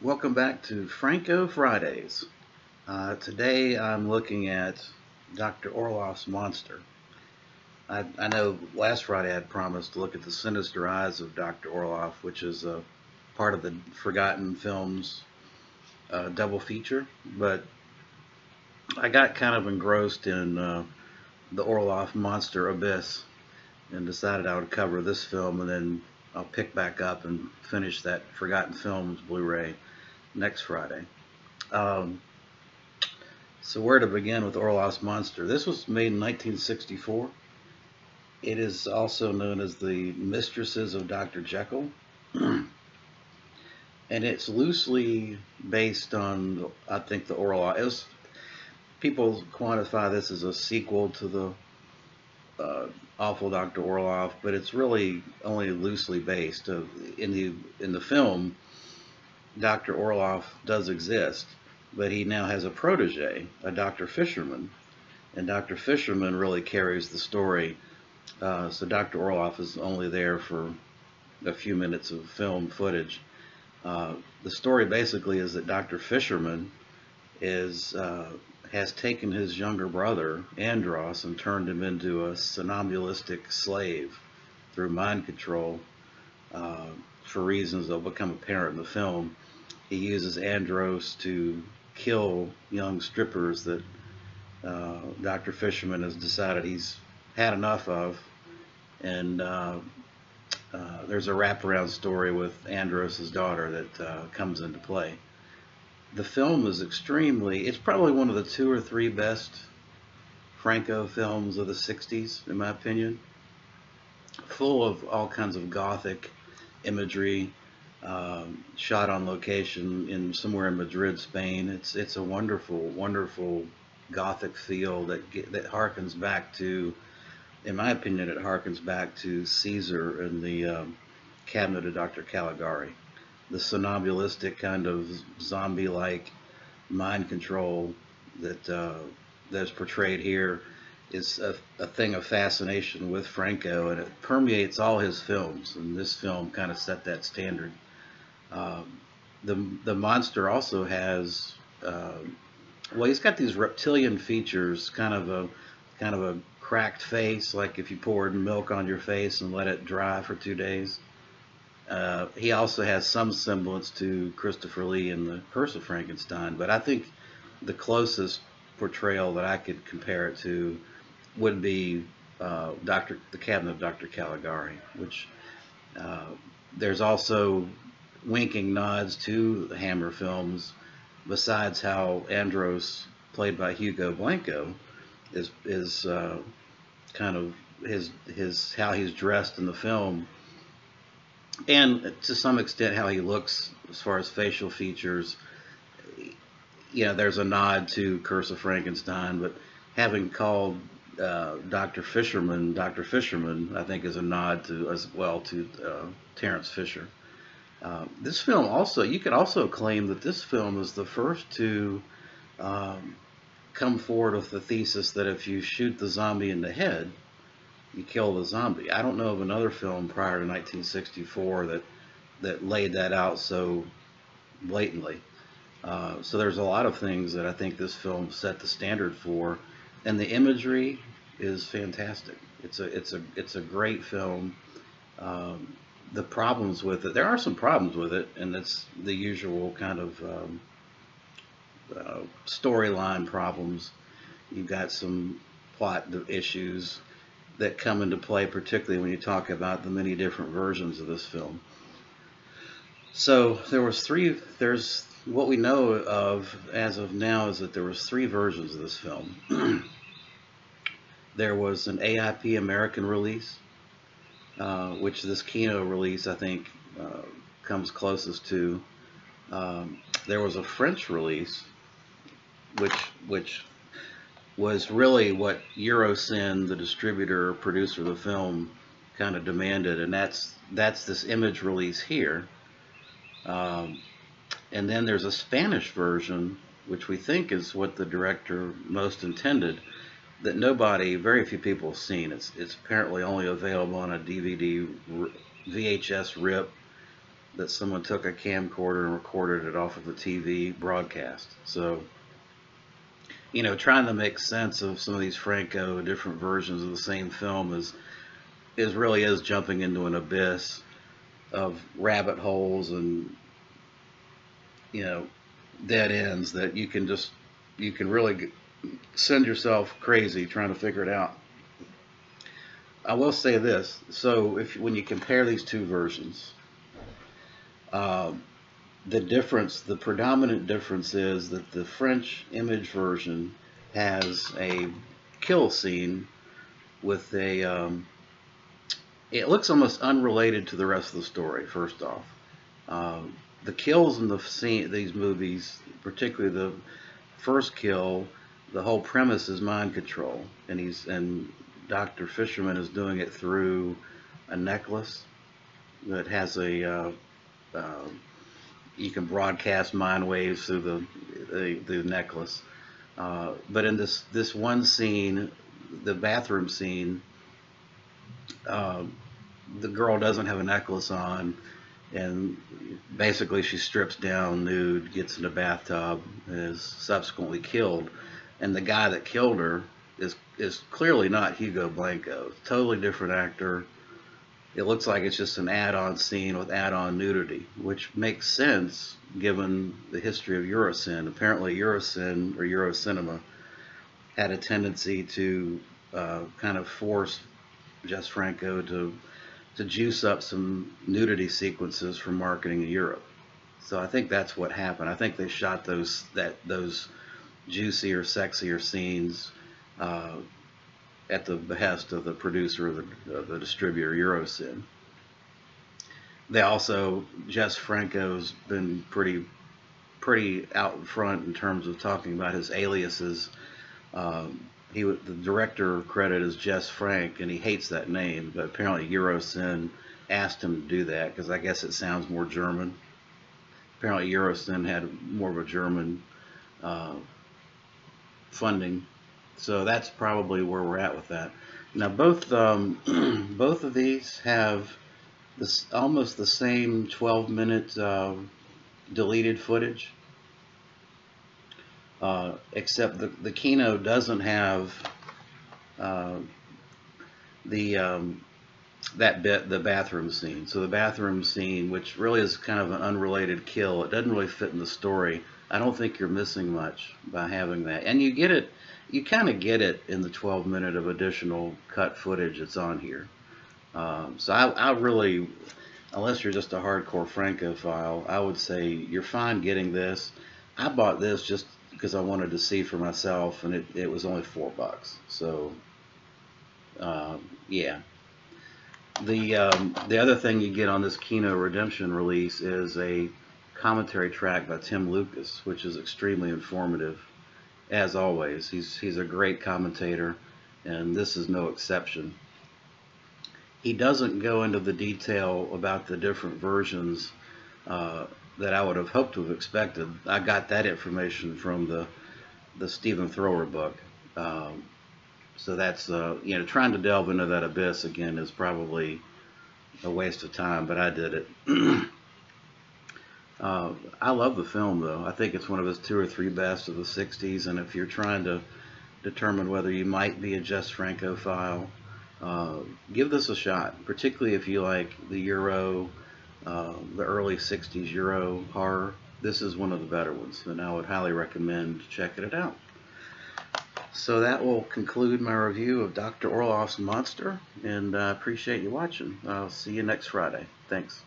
Welcome back to Franco Fridays. Today I'm looking at Dr. Orloff's Monster. I know last Friday I had promised to look at the sinister eyes of Dr. Orloff, which is part of the Forgotten Films double feature, but I got kind of engrossed in the Orloff Monster Abyss and decided I would cover this film and then I'll pick back up and finish that Forgotten Films Blu-ray next Friday. Um, So where to begin with Orloff's Monster? This was made in 1964. It is also known as the Mistresses of Dr. Jekyll. And it's loosely based on, I think, the Orloff. People quantify this as a sequel to the awful Dr. Orloff, but it's really only loosely based. In the film, Dr. Orloff does exist, but he now has a protege, a Dr. Fisherman, and Dr. Fisherman really carries the story. So Dr. Orloff is only there for a few minutes of film footage. The story basically is that Dr. Fisherman has taken his younger brother, Andros, and turned him into a somnambulistic slave through mind control for reasons that will become apparent in the film. He uses Andros to kill young strippers that Dr. Fisherman has decided he's had enough of, and there's a wraparound story with Andros' daughter that comes into play. The film is it's probably one of the two or three best Franco films of the 60s, in my opinion. Full of all kinds of gothic imagery, shot on location in somewhere in Madrid, Spain. It's a wonderful, wonderful gothic feel that harkens back to, in my opinion, it harkens back to Caesar and the Cabinet of Dr. Caligari. The somnambulistic kind of zombie-like mind control that's portrayed here is a thing of fascination with Franco, and it permeates all his films, and this film kind of set that standard. The monster also has well, he's got these reptilian features, kind of a cracked face, like if you poured milk on your face and let it dry for 2 days. He also has some semblance to Christopher Lee in The Curse of Frankenstein, but I think the closest portrayal that I could compare it to would be The Cabinet of Dr. Caligari, which there's also winking nods to the Hammer films, besides how Andros, played by Hugo Blanco, is kind of his how he's dressed in the film, and to some extent how he looks as far as facial features. There's a nod to Curse of Frankenstein, but having called Dr. Fisherman, I think is a nod to as well to Terence Fisher. This film also, you could also claim that this film is the first to come forward with the thesis that if you shoot the zombie in the head, you kill the zombie. I don't know of another film prior to 1964 that laid that out so blatantly. So there's a lot of things that I think this film set the standard for, and the imagery is fantastic. It's a great film. The problems with it, there are some problems with it, and it's the usual kind of storyline problems. You've got some plot issues that come into play, particularly when you talk about the many different versions of this film. So there's what we know of as of now is that there was three versions of this film. There was an AIP American release, which this Kino release I think comes closest to. There was a French release, which was really what Eurocine, the distributor producer of the film, kind of demanded, and that's this image release here. And then there's a Spanish version, which we think is what the director most intended, that very few people have seen. It's apparently only available on a DVD, VHS rip, that someone took a camcorder and recorded it off of a TV broadcast. So, trying to make sense of some of these Franco different versions of the same film is really is jumping into an abyss of rabbit holes and dead ends that you can really send yourself crazy trying to figure it out. I will say this: so when you compare these two versions, the predominant difference is that the French image version has a kill scene with it looks almost unrelated to the rest of the story. First off, the kills in these movies, particularly the first kill, the whole premise is mind control, and Dr. Fisherman is doing it through a necklace that has you can broadcast mind waves through the necklace. But in this one scene, the bathroom scene, the girl doesn't have a necklace on, and basically she strips down nude, gets in the bathtub, and is subsequently killed. And the guy that killed her is clearly not Hugo Blanco. Totally different actor. It looks like it's just an add-on scene with add-on nudity, which makes sense given the history of Eurocine. Apparently Eurocine or Eurocinema had a tendency to kind of force Jess Franco to juice up some nudity sequences for marketing in Europe. So I think that's what happened. I think they shot those juicier, sexier scenes at the behest of the producer of the distributor Eurocine. They also, Jess Franco's been pretty out in front in terms of talking about his aliases. The director credit is Jess Frank, and he hates that name, but apparently Eurocine asked him to do that because I guess it sounds more German. Apparently Eurocine had more of a German funding, so that's probably where we're at with that. Now both of these have almost the same 12-minute deleted footage. Except the Kino doesn't have the bathroom scene. So the bathroom scene, which really is kind of an unrelated kill, it doesn't really fit in the story. I don't think you're missing much by having that, and you kind of get it in the 12-minute of additional cut footage that's on here. So I really, unless you're just a hardcore Francophile, I would say you're fine getting this. I bought this just because I wanted to see for myself, and it was only $4. So yeah. The other thing you get on this Kino Redemption release is a commentary track by Tim Lucas, which is extremely informative, as always. He's a great commentator, and this is no exception. He doesn't go into the detail about the different versions that I would have hoped to have expected. I got that information from the Stephen Thrower book. So that's trying to delve into that abyss again is probably a waste of time, but I did it. I love the film though. I think it's one of his 2 or 3 best of the 60s, and if you're trying to determine whether you might be a Jess Franco-phile, give this a shot, particularly if you like the Euro, the early 60s Euro horror. This is one of the better ones, and I would highly recommend checking it out. So that will conclude my review of Dr. Orloff's Monster, and I appreciate you watching. I'll see you next Friday. Thanks.